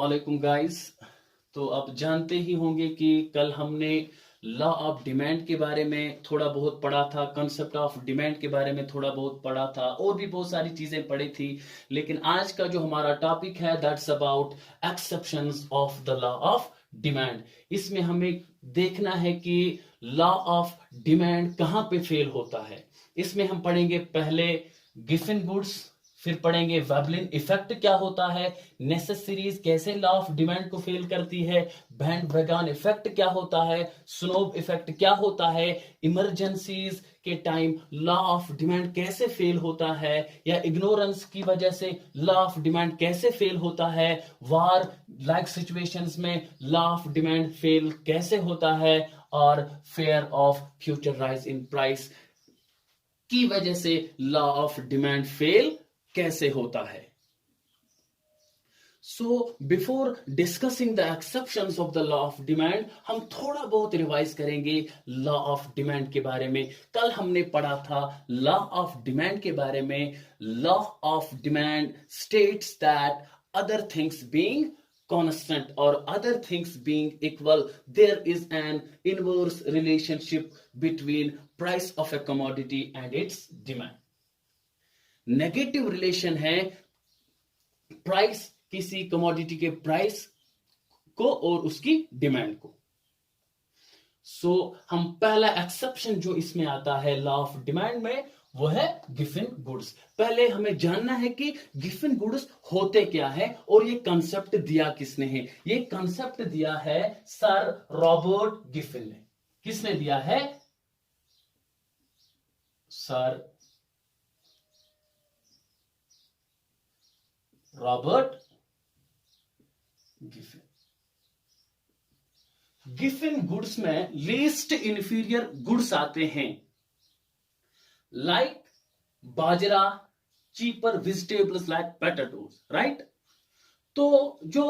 अस्सलाम गाइस। तो आप जानते ही होंगे कि कल हमने लॉ ऑफ डिमांड के बारे में थोड़ा बहुत पढ़ा था, कंसेप्ट ऑफ डिमांड के बारे में थोड़ा बहुत पढ़ा था और भी बहुत सारी चीजें पढ़ी थी। लेकिन आज का जो हमारा टॉपिक है that's about exceptions of the law of demand. इसमें हमें देखना है कि लॉ ऑफ डिमांड कहां पे फेल होता है। इसमें हम पढ़ेंगे पहले गिफन गुड्स, फिर पढ़ेंगे वेबलिन इफेक्ट क्या होता है, नेसेसरीज कैसे लॉ ऑफ डिमांड को फेल करती है, बैंड वेगन इफेक्ट क्या होता है, स्नोब इफेक्ट क्या होता है, इमरजेंसीज के टाइम लॉ ऑफ डिमांड कैसे फेल होता है, या इग्नोरेंस की वजह से लॉ ऑफ डिमांड कैसे फेल होता है, वार लाइक सिचुएशंस में लॉ ऑफ डिमांड फेल कैसे होता है, और fair of future rise in price की वजह से लॉ ऑफ डिमांड फेल कैसे होता है। So before discussing the exceptions of the law of demand, हम थोड़ा बहुत रिवाइज करेंगे लॉ ऑफ डिमांड के बारे में। कल हमने पढ़ा था लॉ ऑफ डिमांड के बारे में। Law of demand states that other things being constant or other things being equal, there is an inverse relationship between price of a commodity and its demand. Negative relation है price, किसी commodity के price को और उसकी demand को। सो हम पहला exception जो इसमें आता है लॉ ऑफ डिमांड में वो है गिफन गुड्स। पहले हमें जानना है कि गिफन गुड्स होते क्या है और ये कंसेप्ट दिया किसने है। ये कंसेप्ट दिया है सर रॉबर्ट गिफन ने। किसने दिया है? Sir Robert Giffen. Giffen goods में लीस्ट इंफीरियर गुड्स आते हैं like bajra, cheaper vegetables like potatoes, right. तो जो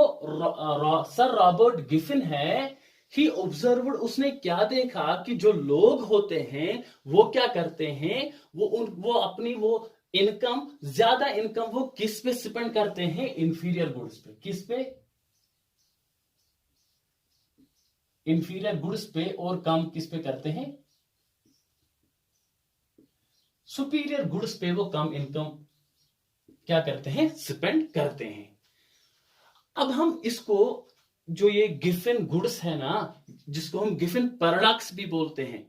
सर रॉबर्ट गिफन है, ही ऑब्जर्व्ड, उसने क्या देखा कि जो लोग होते हैं वो क्या करते हैं, वो अपनी वो इनकम, ज्यादा इनकम वो किस पे स्पेंड करते हैं? इंफीरियर गुड्स पे। किस पे? इंफीरियर गुड्स पे। और कम किस पे करते हैं? सुपीरियर गुड्स पे वो कम इनकम क्या करते हैं? स्पेंड करते हैं। अब हम इसको, जो ये गिफन गुड्स है ना, जिसको हम गिफन पैराडॉक्स भी बोलते हैं,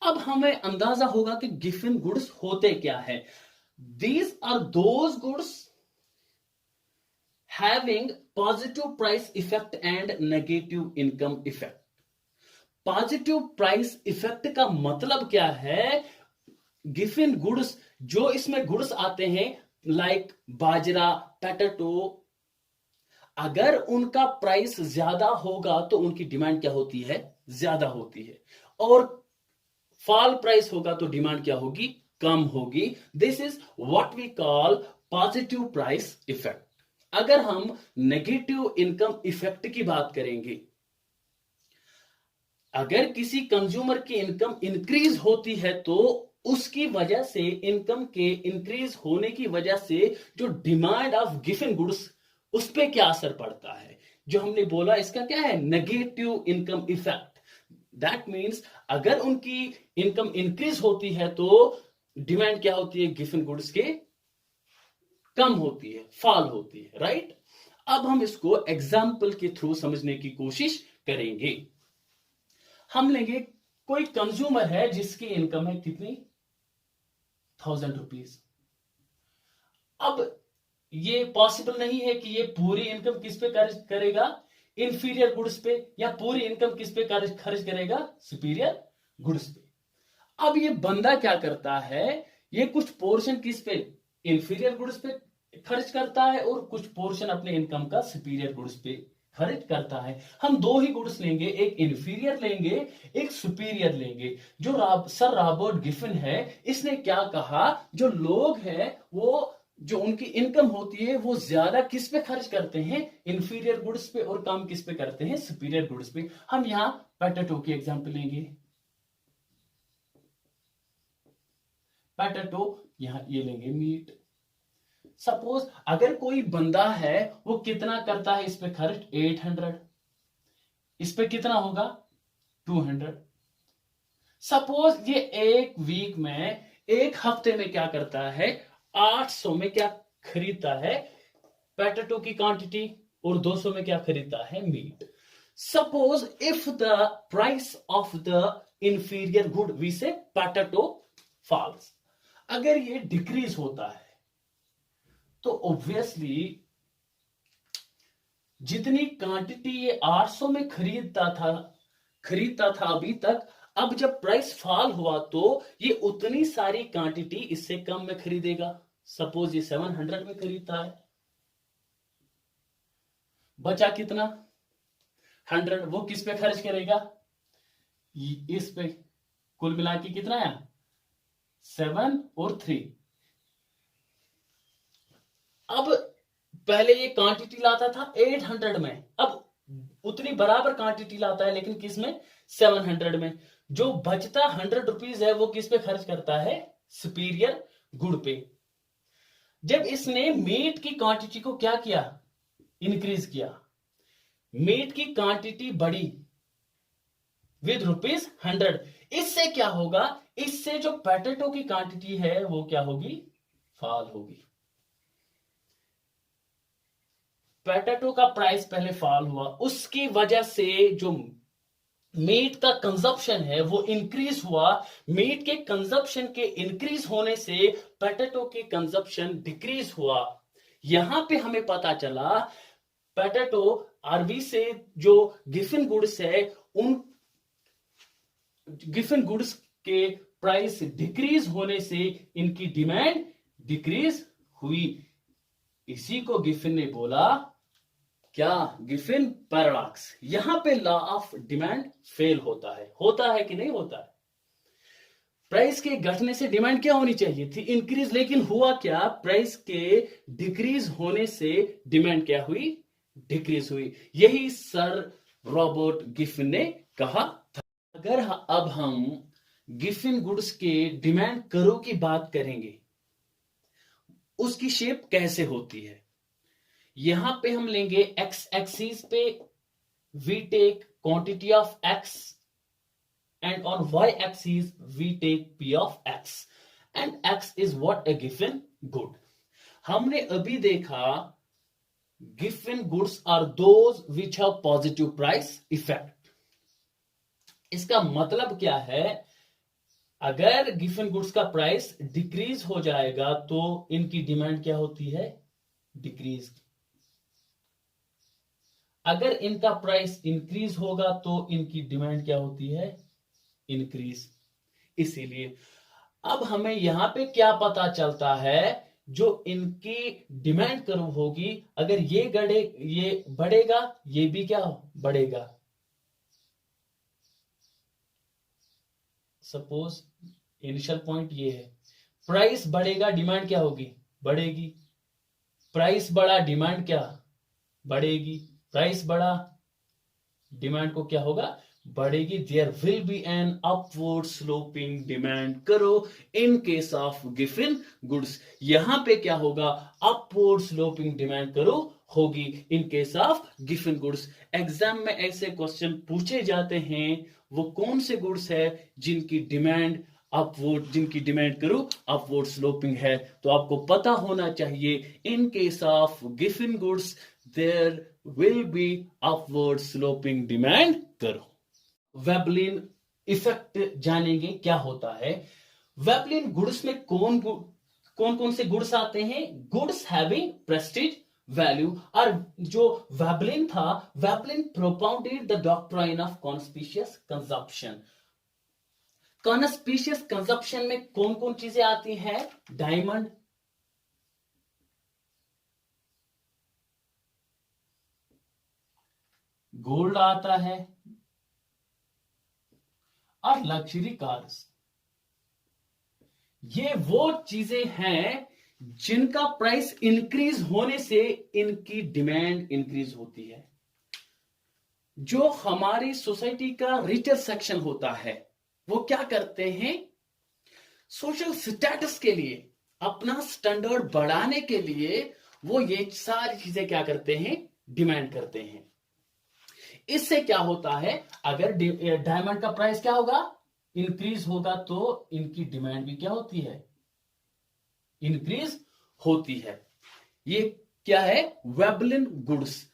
अब हमें अंदाजा होगा कि गिफन गुड्स होते क्या है। These are those goods having positive price effect and negative income effect. Positive price effect का मतलब क्या है? गिफन गुड्स, जो इसमें गुड्स आते हैं लाइक बाजरा, पोटैटो, अगर उनका प्राइस ज्यादा होगा तो उनकी डिमांड क्या होती है? ज्यादा होती है। और फॉल प्राइस होगा तो डिमांड क्या होगी? कम होगी। This is what we call positive price effect. अगर हम नेगेटिव इनकम इफेक्ट की बात करेंगे, अगर किसी कंज्यूमर की इनकम इंक्रीज होती है तो उसकी वजह से, इनकम के इंक्रीज होने की वजह से जो डिमांड ऑफ गिफन गुड्स, उस पर क्या असर पड़ता है? जो हमने बोला इसका क्या है? Negative income effect. That means अगर उनकी इनकम इंक्रीज होती है तो डिमांड क्या होती है? गिफन गुड्स के कम होती है, फॉल होती है, राइट। अब हम इसको एग्जाम्पल के थ्रू समझने की कोशिश करेंगे। हम लेंगे, कोई कंज्यूमर है जिसकी इनकम है कितनी? 1000 रुपीज। अब ये पॉसिबल नहीं है कि ये पूरी इनकम किस पे खर्च करेगा? इंफीरियर गुड्स पे। या पूरी इनकम किस पे खर्च करेगा? सुपीरियर गुड्स पे। अब ये बंदा क्या करता है? ये कुछ पोर्शन किस पे? इंफीरियर गुड्स पे खर्च करता है और कुछ पोर्शन अपने इनकम का सुपीरियर गुड्स पे खर्च करता है। हम दो ही गुड्स लेंगे, एक इंफीरियर लेंगे, एक सुपीरियर लेंगे। जो सर रॉबर्ट गिफन है, इसने क्या कहा? जो लोग हैं वो, जो उनकी इनकम होती है वो ज्यादा किस पे खर्च करते हैं? इंफीरियर गुड्स पे। और कम किस पे करते हैं? सुपीरियर गुड्स पे। हम यहां पोटैटो की एग्जांपल लेंगे। पोटैटो, यहां ये लेंगे मीट। सपोज अगर कोई बंदा है वो कितना करता है इस पे खर्च 800, इस पे कितना होगा 200। सपोज ये एक वीक में, एक हफ्ते में क्या करता है 800 में क्या खरीदता है पोटैटो की क्वांटिटी, और 200 में क्या खरीदता है meat. Suppose if the price of the inferior good we say potato falls, अगर ये डिक्रीज होता है तो ऑब्वियसली जितनी क्वांटिटी ये 800 में खरीदता था अभी तक, अब जब प्राइस फॉल हुआ तो ये उतनी सारी क्वांटिटी इससे कम में खरीदेगा। सपोज ये 700 में खरीदता है, बचा कितना 100, वो किस पे खर्च करेगा इस पे। कुल मिला के कितना है 7 और 3। अब पहले ये क्वांटिटी लाता था 800 में, अब उतनी बराबर क्वांटिटी लाता है लेकिन किस में 700 में। जो बचता 100 रुपीज है वो किस पे खर्च करता है सुपीरियर गुड पे। जब इसने मीट की क्वांटिटी को क्या किया इंक्रीज किया, मीट की क्वांटिटी बढ़ी विद ₹100, इससे क्या होगा, इससे जो पोटैटो की क्वांटिटी है वो क्या होगी फॉल होगी। पोटैटो का प्राइस पहले फॉल हुआ, उसकी वजह से जो मीट का कंजप्शन है वो इंक्रीज हुआ। मीट के कंजप्शन के इंक्रीज होने से पोटैटो के कंजप्शन डिक्रीज हुआ। यहां पे हमें पता चला पोटैटो आरबी से जो गिफन गुड्स है, उन गिफन गुड्स के प्राइस डिक्रीज होने से इनकी डिमांड डिक्रीज हुई। इसी को गिफन ने बोला क्या गिफिन पैराडॉक्स। यहां पे लॉ ऑफ डिमांड फेल होता है कि नहीं होता है। प्राइस के घटने से डिमांड क्या होनी चाहिए थी इंक्रीज, लेकिन हुआ क्या प्राइस के डिक्रीज होने से डिमांड क्या हुई डिक्रीज हुई। यही सर रॉबर्ट गिफिन ने कहा था। अगर अब हम गिफिन गुड्स के डिमांड कर्व की बात करेंगे, उसकी शेप कैसे होती है। यहां पे हम लेंगे एक्स एक्सिस पे we take quantity of X, and on Y axis we take P of X, and X is what a given good. हमने अभी देखा given goods are those which have positive price effect. इसका मतलब क्या है, अगर given goods का price decrease हो जाएगा तो इनकी डिमांड क्या होती है डिक्रीज। अगर इनका प्राइस इंक्रीज होगा तो इनकी डिमांड क्या होती है इंक्रीज। इसीलिए अब हमें यहां पे क्या पता चलता है, जो इनकी डिमांड कर्व होगी, अगर ये बढ़ेगा ये भी क्या बढ़ेगा। सपोज इनिशियल पॉइंट ये है, प्राइस बढ़ेगा डिमांड क्या होगी बढ़ेगी, प्राइस बढ़ा डिमांड क्या बढ़ेगी, प्राइस बढ़ा डिमांड को क्या होगा बढ़ेगी। There will be an upward sloping demand curve in case of given goods. यहां पे क्या होगा अपवर्ड स्लोपिंग डिमांड करो होगी in case of given goods. Exam में ऐसे क्वेश्चन पूछे जाते हैं, वो कौन से गुड्स है जिनकी डिमांड करो अपवर्ड स्लोपिंग है। तो आपको पता होना चाहिए इन case of given goods there will be upward sloping demand करो। वेबलिन इफेक्ट जानेंगे क्या होता है। वेबलिन गुड्स में कौन कौन से गुड्स आते हैं, गुड्स हैविंग प्रेस्टीज वैल्यू। और जो वेबलिन था, Veblen propounded the doctrine of conspicuous consumption. Conspicuous consumption में कौन कौन चीजें आती हैं, डायमंड, गोल्ड आता है और लग्जरी कार्स। ये वो चीजें हैं जिनका प्राइस इंक्रीज होने से इनकी डिमांड इंक्रीज होती है। जो हमारी सोसाइटी का रिचर सेक्शन होता है वो क्या करते हैं, सोशल स्टेटस के लिए अपना स्टैंडर्ड बढ़ाने के लिए वो ये सारी चीजें क्या करते हैं, डिमांड करते हैं। इससे क्या होता है, अगर डायमंड का प्राइस क्या होगा, इंक्रीज होगा, तो इनकी डिमांड भी क्या होती है, इंक्रीज होती है। ये क्या है, वेबलिन गुड्स।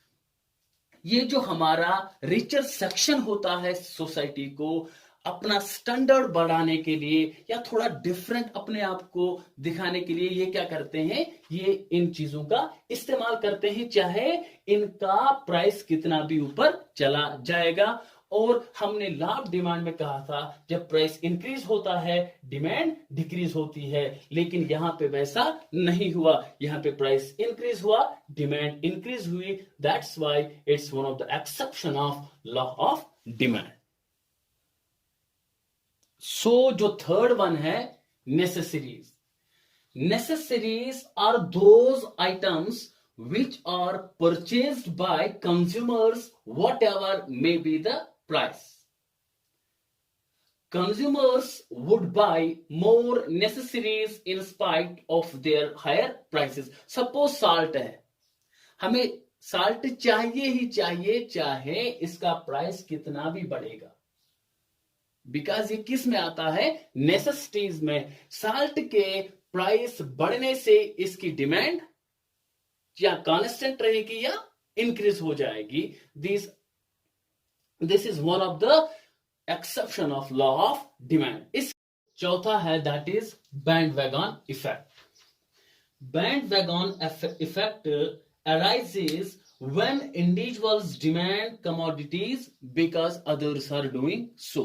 ये जो हमारा रिचर सेक्शन होता है सोसाइटी को अपना स्टैंडर्ड बढ़ाने के लिए या थोड़ा डिफरेंट अपने आप को दिखाने के लिए ये क्या करते हैं, ये इन चीजों का इस्तेमाल करते हैं, चाहे इनका प्राइस कितना भी ऊपर चला जाएगा। और हमने लाभ डिमांड में कहा था, जब प्राइस इंक्रीज होता है डिमांड डिक्रीज होती है, लेकिन यहां पे वैसा नहीं हुआ, यहां पे प्राइस इंक्रीज हुआ, डिमांड इंक्रीज हुई। That's why it's one of the exception of law of demand. So जो थर्ड वन है, necessaries. Necessaries are those items which are purchased by consumers whatever may be the price. Consumers would buy more necessaries in spite of their higher prices. Suppose salt है, हमें salt चाहिए ही चाहिए, चाहे इसका price कितना भी बढ़ेगा, बिकॉज ये किस में आता है, नेसेसिटीज में। साल्ट के प्राइस बढ़ने से इसकी डिमांड या कांस्टेंट रहेगी या इंक्रीज हो जाएगी। This is one of the exception of law of demand. इस चौथा है, that is band wagon effect. Band wagon effect arises when individuals demand commodities because others are doing so.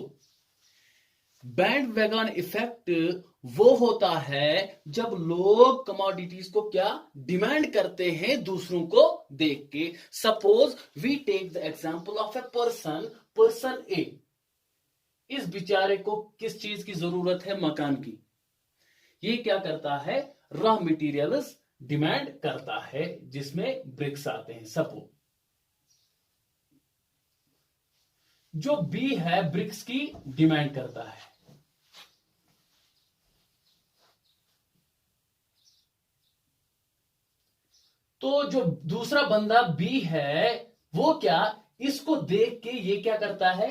Band wagon effect वो होता है जब लोग commodities को क्या डिमांड करते हैं दूसरों को देख के। Suppose we take the example of a person A. इस बेचारे को किस चीज की जरूरत है, मकान की। ये क्या करता है, रॉ मटेरियल्स डिमांड करता है, जिसमें ब्रिक्स आते हैं। सपोज जो बी है ब्रिक्स की डिमांड करता है, तो जो दूसरा बंदा बी है वो क्या, इसको देख के ये क्या करता है,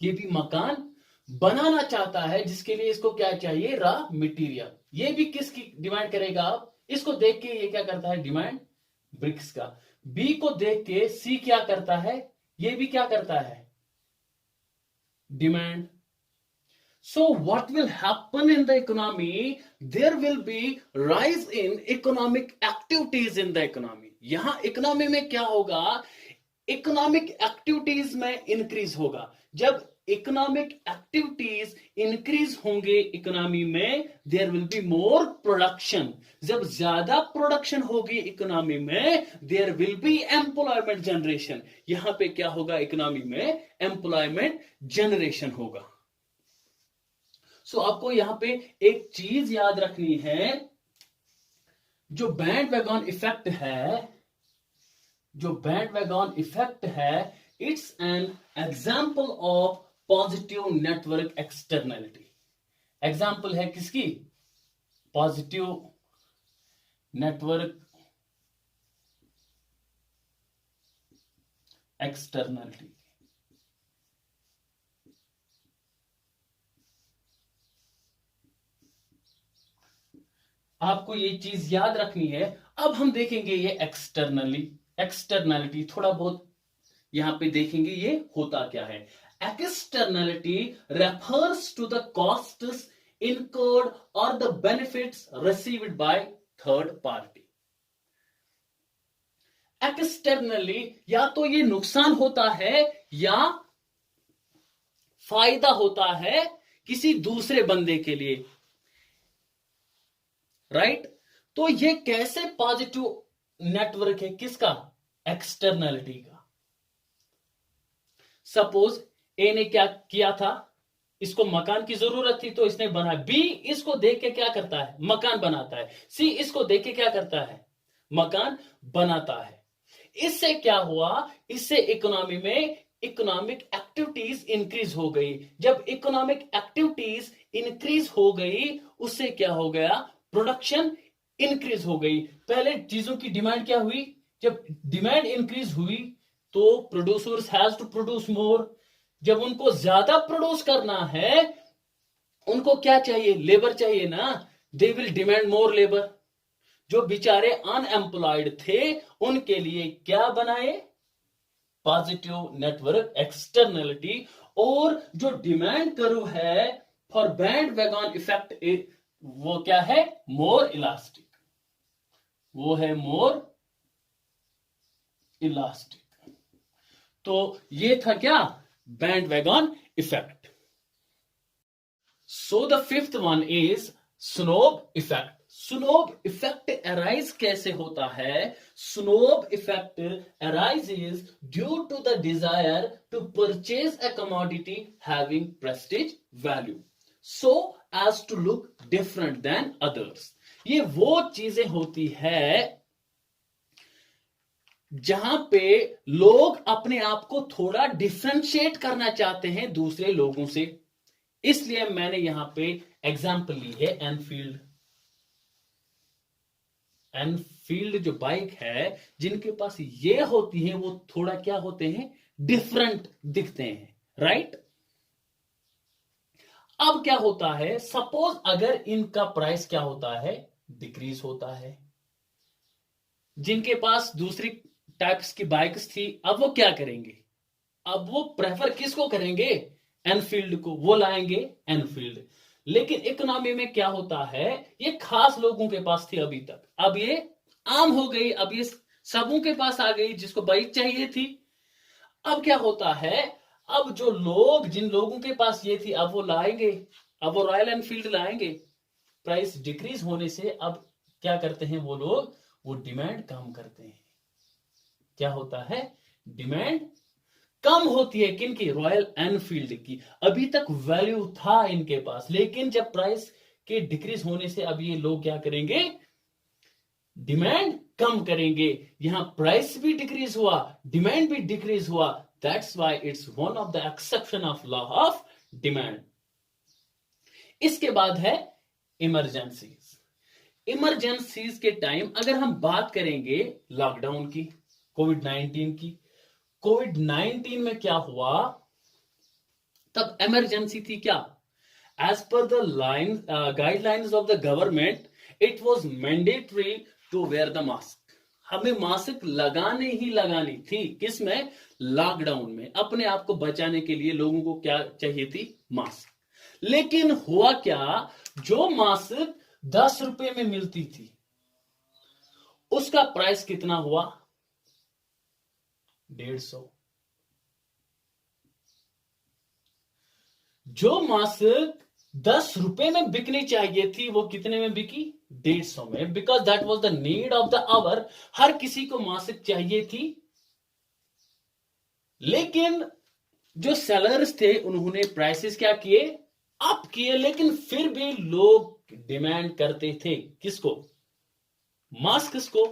ये भी मकान बनाना चाहता है, जिसके लिए इसको क्या चाहिए, रॉ मटेरियल। ये भी किसकी डिमांड करेगा, आप इसको देख के ये क्या करता है, डिमांड ब्रिक्स का। बी को देख के सी क्या करता है, ये भी क्या करता है, demand. So what will happen in the economy? There will be rise in economic activities in the economy. यहां इकोनॉमी में क्या होगा, इकोनॉमिक एक्टिविटीज में इंक्रीज होगा। जब इकोनॉमिक एक्टिविटीज इंक्रीज होंगे इकोनॉमी में, there will be more production. जब ज्यादा प्रोडक्शन होगी इकोनॉमी में, there will be employment generation. यहां पे क्या होगा, इकोनॉमी में एम्प्लॉयमेंट जनरेशन होगा। सो आपको यहां पे एक चीज याद रखनी है, जो बैंड वैगन इफेक्ट है, जो बैंड वैगन इफेक्ट है, it's an example of positive network externality. Example है किसकी, पॉजिटिव नेटवर्क एक्सटर्नैलिटी। आपको ये चीज याद रखनी है। अब हम देखेंगे ये एक्सटर्नैलिटी थोड़ा बहुत यहां पे देखेंगे ये होता क्या है। Externality refers to the costs incurred or the benefits received by third party. Externally या तो ये नुकसान होता है या फायदा होता है किसी दूसरे बंदे के लिए, राइट। तो ये कैसे पॉजिटिव नेटवर्क है, किसका, एक्सटर्नैलिटी का। सपोज ए ने क्या किया था, इसको मकान की जरूरत थी तो इसने बनाया। बी इसको देख के क्या करता है, मकान बनाता है। सी इसको देख के क्या करता है, मकान बनाता है। इससे क्या हुआ, इससे इकोनॉमी में इकोनॉमिक एक्टिविटीज इंक्रीज हो गई। जब इकोनॉमिक एक्टिविटीज इंक्रीज हो गई, उससे क्या हो गया, प्रोडक्शन इंक्रीज हो गई। पहले चीजों की डिमांड क्या हुई, जब डिमांड इंक्रीज हुई तो producers has to produce more. जब उनको ज्यादा प्रोड्यूस करना है, उनको क्या चाहिए, लेबर चाहिए ना, they will demand more labour. जो बेचारे अनएम्प्लॉयड थे उनके लिए क्या बनाए, पॉजिटिव नेटवर्क एक्सटर्नलिटी। और जो डिमांड करो है फॉर बैंड वैगन इफेक्ट, वो क्या है, मोर इलास्टिक, वो है मोर इलास्टिक। तो ये था क्या, bandwagon effect. So the fifth one is snob effect. Snob effect arise कैसे होता है, snob effect arises due to the desire to purchase a commodity having prestige value so as to look different than others. ये वो चीजें होती है जहां पे लोग अपने आप को थोड़ा डिफरेंशिएट करना चाहते हैं दूसरे लोगों से। इसलिए मैंने यहां पे एग्जांपल ली है एनफील्ड। एनफील्ड जो बाइक है, जिनके पास ये होती है वो थोड़ा क्या होते हैं, डिफरेंट दिखते हैं, राइट। अब क्या होता है, सपोज अगर इनका प्राइस क्या होता है, डिक्रीज होता है। जिनके पास दूसरी टाइप्स की बाइक्स थी, अब वो क्या करेंगे, अब वो प्रेफर किसको करेंगे, एनफील्ड को, वो लाएंगे एनफील्ड। लेकिन इकोनॉमी में क्या होता है, ये खास लोगों के पास थी अभी तक, अब ये आम हो गई, अब ये सबों के पास आ गई जिसको बाइक चाहिए थी। अब क्या होता है, अब जो लोग, जिन लोगों के पास ये थी, अब वो लाएंगे, अब वो रॉयल एनफील्ड लाएंगे। प्राइस डिक्रीज होने से अब क्या करते हैं वो लोग, वो डिमांड कम करते हैं। क्या होता है, डिमांड कम होती है किनकी, रॉयल एनफील्ड की। अभी तक वैल्यू था इनके पास, लेकिन जब प्राइस के डिक्रीज होने से अब ये लोग क्या करेंगे, डिमांड कम करेंगे। यहां प्राइस भी डिक्रीज हुआ, डिमांड भी डिक्रीज हुआ। That's why it's one of the exception of law of demand. इसके बाद है इमरजेंसीज। इमरजेंसीज के टाइम अगर हम बात करेंगे लॉकडाउन की, कोविड-19 की, कोविड-19 में क्या हुआ, तब इमरजेंसी थी क्या, as per the line guidelines of the government it was mandatory to wear the mask. हमें मास्क लगाने ही लगानी थी, किसमें, लॉकडाउन में। अपने आप को बचाने के लिए लोगों को क्या चाहिए थी, मास्क। लेकिन हुआ क्या, जो मास्क 10 रुपए में मिलती थी उसका प्राइस कितना हुआ, 150। जो मास्क 10 रुपए में बिकनी चाहिए थी वो कितने में बिकी, 150 में, because that was the need of the hour. हर किसी को मास्क चाहिए थी। लेकिन जो सेलर्स थे उन्होंने प्राइसेस क्या किए, अप किए, लेकिन फिर भी लोग डिमांड करते थे किसको, मास्क को।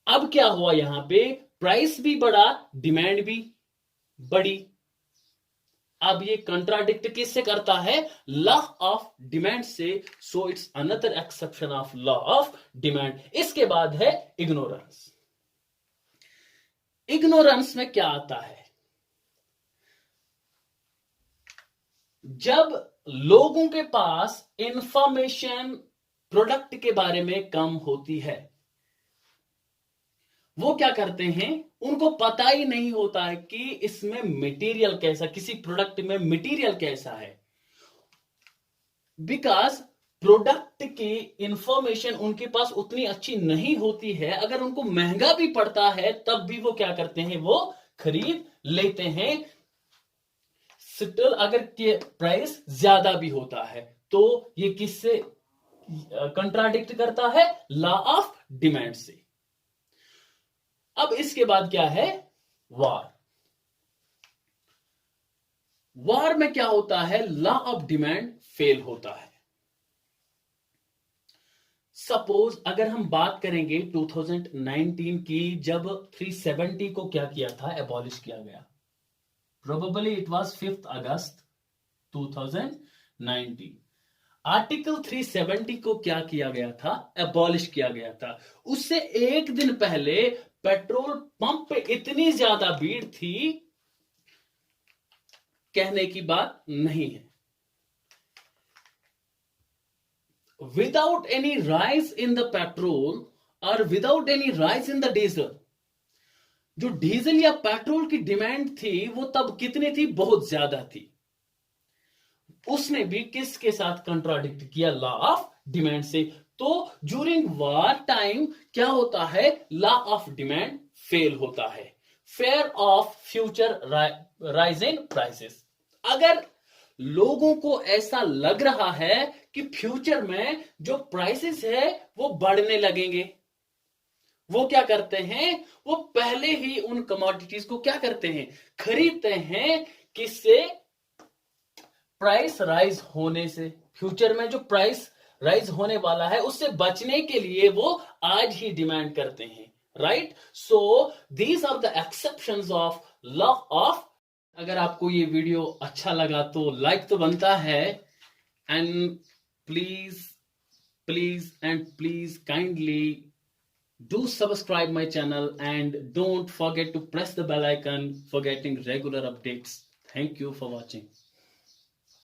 अब क्या हुआ, यहां पे प्राइस भी बढ़ा, डिमांड भी बढ़ी। अब ये कंट्राडिक्ट किससे करता है, लॉ ऑफ डिमांड से। So it's another exception of law of demand. इसके बाद है इग्नोरेंस। इग्नोरेंस में क्या आता है, जब लोगों के पास इंफॉर्मेशन प्रोडक्ट के बारे में कम होती है, वो क्या करते हैं, उनको पता ही नहीं होता है कि इसमें मटेरियल कैसा, किसी प्रोडक्ट में मटेरियल कैसा है। बिकॉज प्रोडक्ट की इंफॉर्मेशन उनके पास उतनी अच्छी नहीं होती है। अगर उनको महंगा भी पड़ता है तब भी वो क्या करते हैं, वो खरीद लेते हैं। स्टिल अगर प्राइस ज्यादा भी होता है तो ये किससे कंट्राडिक्ट करता है, लॉ ऑफ डिमांड से। अब इसके बाद क्या है, वार। वार में क्या होता है, लॉ ऑफ डिमांड फेल होता है। सपोज अगर हम बात करेंगे 2019 की, जब 370 को क्या किया था, एबॉलिश किया गया। Probably it was 5 August 2019। Article 370 को क्या किया गया था? एबॉलिश किया गया था। उससे एक दिन पहले पेट्रोल पंप पे इतनी ज्यादा भीड़ थी, कहने की बात नहीं है। Without any rise in the petrol or without any rise in the diesel, जो डीजल या पेट्रोल की डिमांड थी वो तब कितनी थी? बहुत ज्यादा थी। उसने भी किसके साथ कंट्राडिक्ट किया? लॉ ऑफ डिमांड से। तो ज्यूरिंग वार टाइम क्या होता है? लॉ ऑफ डिमांड फेल होता है। Fair of future rise in prices. अगर लोगों को ऐसा लग रहा है कि फ्यूचर में जो प्राइसेस है वो बढ़ने लगेंगे, वो क्या करते हैं? वो पहले ही उन कमोडिटीज को क्या करते हैं? खरीदते हैं। किससे? प्राइस राइज होने से। फ्यूचर में जो प्राइस राइज होने वाला है उससे बचने के लिए वो आज ही डिमांड करते हैं, right? So these are the exceptions of law of. अगर आपको ये वीडियो अच्छा लगा तो लाइक तो बनता है, and please please and please kindly do subscribe my channel and don't forget to press the bell icon for getting regular updates. Thank you for watching.